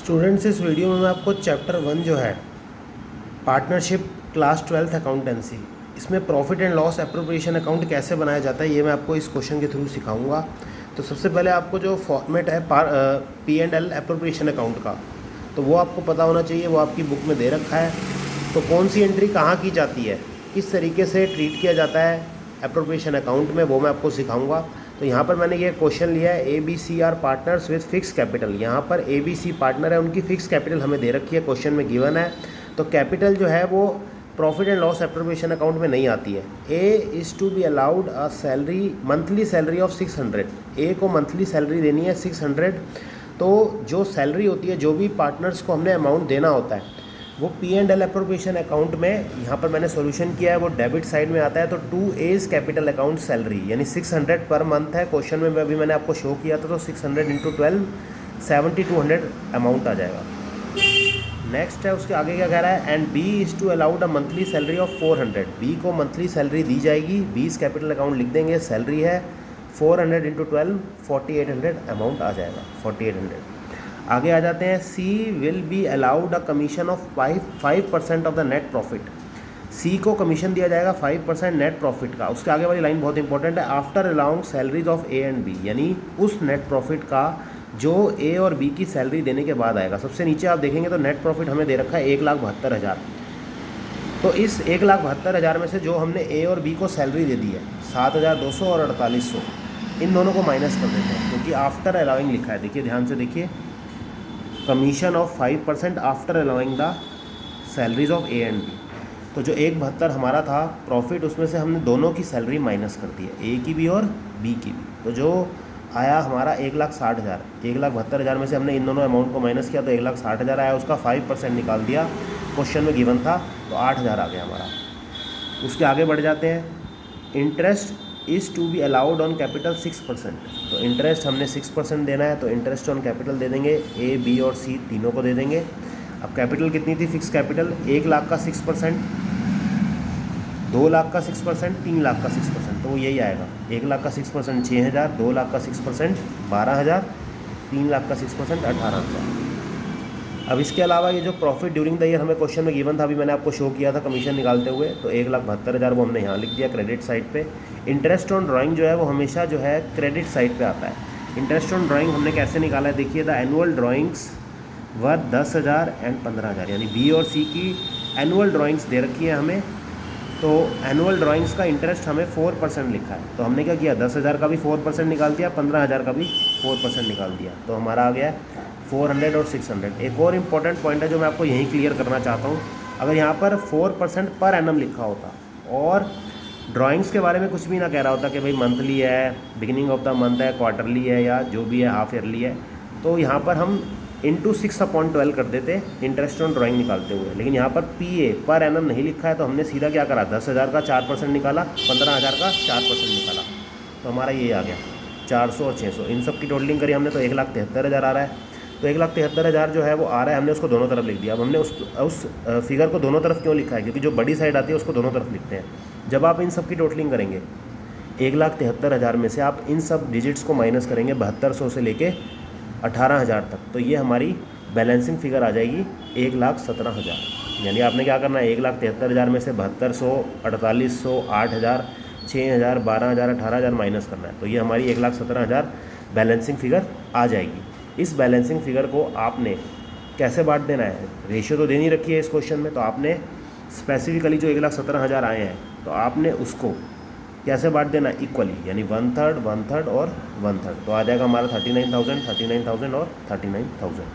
Students, इस video में मैं आपको चैप्टर 1 जो है पार्टनरशिप क्लास 12th अकाउंटेंसी, इसमें profit and loss appropriation account कैसे बनाया जाता है ये मैं आपको इस क्वेश्चन के थ्रू सिखाऊंगा। तो सबसे पहले आपको जो फॉर्मेट है P&L एप्रोप्रिएशन अकाउंट का, तो वो आपको पता होना चाहिए, वो आपकी बुक में दे रखा है। तो कौन सी एंट्री कहाँ की जाती है, किस तरीके से ट्रीट किया जाता है एप्रोप्रिएशन अकाउंट में, वो मैं आपको सिखाऊंगा। तो यहाँ पर मैंने ये क्वेश्चन लिया है ABC are partners with fix capital. यहाँ पर ABC पार्टनर है, उनकी फिक्स कैपिटल हमें दे रखी है, क्वेश्चन में गिवन है। तो कैपिटल जो है वो profit and loss appropriation account में नहीं आती है। A is to be allowed a salary, monthly salary of 600। A को मंथली सैलरी देनी है 600। तो जो सैलरी होती है, जो भी पार्टनर्स को हमने अमाउंट देना होता है, वो P&L एप्रोप्रिएशन अकाउंट में यहाँ पर मैंने सॉल्यूशन किया है, वो डेबिट साइड में आता है। तो 2A's कैपिटल अकाउंट सैलरी यानी 600 पर मंथ है, क्वेश्चन में अभी मैंने आपको शो किया था। तो 600 × 12 7200 अमाउंट आ जाएगा। नेक्स्ट है, उसके आगे क्या कह रहा है, and B is to allowed a monthly salary of 400। B को मंथली सैलरी दी जाएगी, B's कैपिटल अकाउंट लिख देंगे, सैलरी है 400 × 12 4800 अमाउंट आ जाएगा, 4800। आगे आ जाते हैं, C will be allowed a commission of 5% of the net profit. C को कमीशन दिया जाएगा 5% नेट प्रॉफिट का। उसके आगे वाली लाइन बहुत इंपॉर्टेंट है, after allowing salaries of A and B, यानी उस नेट प्रॉफिट का जो A और B की सैलरी देने के बाद आएगा। सबसे नीचे आप देखेंगे तो नेट प्रॉफिट हमें दे रखा है 1,72,000। तो इस 1,72,000 में से जो हमने A और B को सैलरी दे दी है 7,200 और 4,800, इन दोनों को माइनस कर देते हैं, क्योंकि आफ्टर अलाउइंग लिखा है। देखिए ध्यान से देखिए, commission of 5% after allowing the salaries of A and B। तो जो 1,72 हमारा था प्रॉफिट, उसमें से हमने दोनों की सैलरी माइनस कर दी है, A की भी और B की भी। तो जो आया हमारा 1,60,000, 1,72,000 में से हमने इन दोनों अमाउंट को माइनस किया तो 1,60,000 आया, उसका 5% निकाल दिया, क्वेश्चन में गिवन था, तो 8,000 आ गया हमारा। उसके आगे बढ़ जाते हैं, interest is to be allowed on capital 6%। तो इंटरेस्ट हमने 6% देना है, तो इंटरेस्ट ऑन कैपिटल दे देंगे, A, B और C तीनों को दे देंगे। अब कैपिटल कितनी थी फिक्स कैपिटल, 1,00,000 का 6%, 2,00,000 का 6%, 3,00,000 का 6%, तो वो यही आएगा। 1,00,000 का 6% 6,000, 2,00,000 का 6% 12,000, 3,00,000 का 6% 18,000। अब इसके अलावा ये जो प्रॉफिट ड्यूरिंग द ईयर हमें क्वेश्चन में गिवन था, अभी मैंने आपको शो किया था कमीशन निकालते हुए, तो 1,72,000 वो हमने यहाँ लिख दिया क्रेडिट साइड पे। इंटरेस्ट ऑन ड्राइंग जो है वो हमेशा जो है क्रेडिट साइड पे आता है। इंटरेस्ट ऑन ड्राइंग हमने कैसे निकाला है, देखिए, द एनुअल ड्राइंग्स व 10,000 एंड 15,000, यानी B और C की एनुअल ड्राइंग्स दे रखी है हमें। तो एनुअल ड्राइंग्स का इंटरेस्ट हमें 4% लिखा है, तो हमने क्या किया, 10,000 का भी 4% निकाल दिया, 15,000 का भी 4% निकाल दिया, तो हमारा आ गया 400 और 600। एक और इम्पॉर्टेंट पॉइंट है जो मैं आपको यहीं क्लियर करना चाहता हूँ, अगर यहाँ पर 4% पर एनम लिखा होता और ड्राइंग्स के बारे में कुछ भी ना कह रहा होता कि भाई मंथली है, बिगिनिंग ऑफ द मंथ है, क्वार्टरली है, या जो भी है हाफ ईयरली है, तो यहाँ पर हम इंटू 6/12 कर देते इंटरेस्ट ऑन ड्राइंग निकालते हुए। लेकिन यहाँ पर PA पर एनम नहीं लिखा है, तो हमने सीधा क्या करा, 10,000 का 4% निकाला, 15,000 का 4% निकाला, तो हमारा ये आ गया 400 और 600। इन सब की टोटलिंग करी हमने तो 1,73,000 आ रहा है। तो 1,73,000 जो है वो आ रहा है, हमने उसको दोनों तरफ लिख दिया। अब हमने उस फिगर को दोनों तरफ क्यों लिखा है, क्योंकि जो बड़ी साइड आती है उसको दोनों तरफ लिखते हैं। जब आप इन सब की टोटलिंग करेंगे 1,73,000 में से आप इन सब डिजिट्स को माइनस करेंगे 7,200 से लेके 18,000 तक, तो ये हमारी बैलेंसिंग फिगर आ जाएगी 1,17,000। यानी आपने क्या करना है, 1,73,000 में से 7,200, 4,800, 8,000, 6,000, 12,000, 18,000 माइनस करना है, तो ये हमारी 1,17,000 बैलेंसिंग फिगर आ जाएगी। इस बैलेंसिंग फिगर को आपने कैसे बांट देना है, रेशियो तो देनी रखी है इस क्वेश्चन में, तो आपने स्पेसिफिकली जो 1,17,000 आए हैं, तो आपने उसको कैसे बांट देना, इक्वली, यानी 1/3, 1/3 और 1/3, तो आ जाएगा हमारा 39,000, 39,000 और 39,000।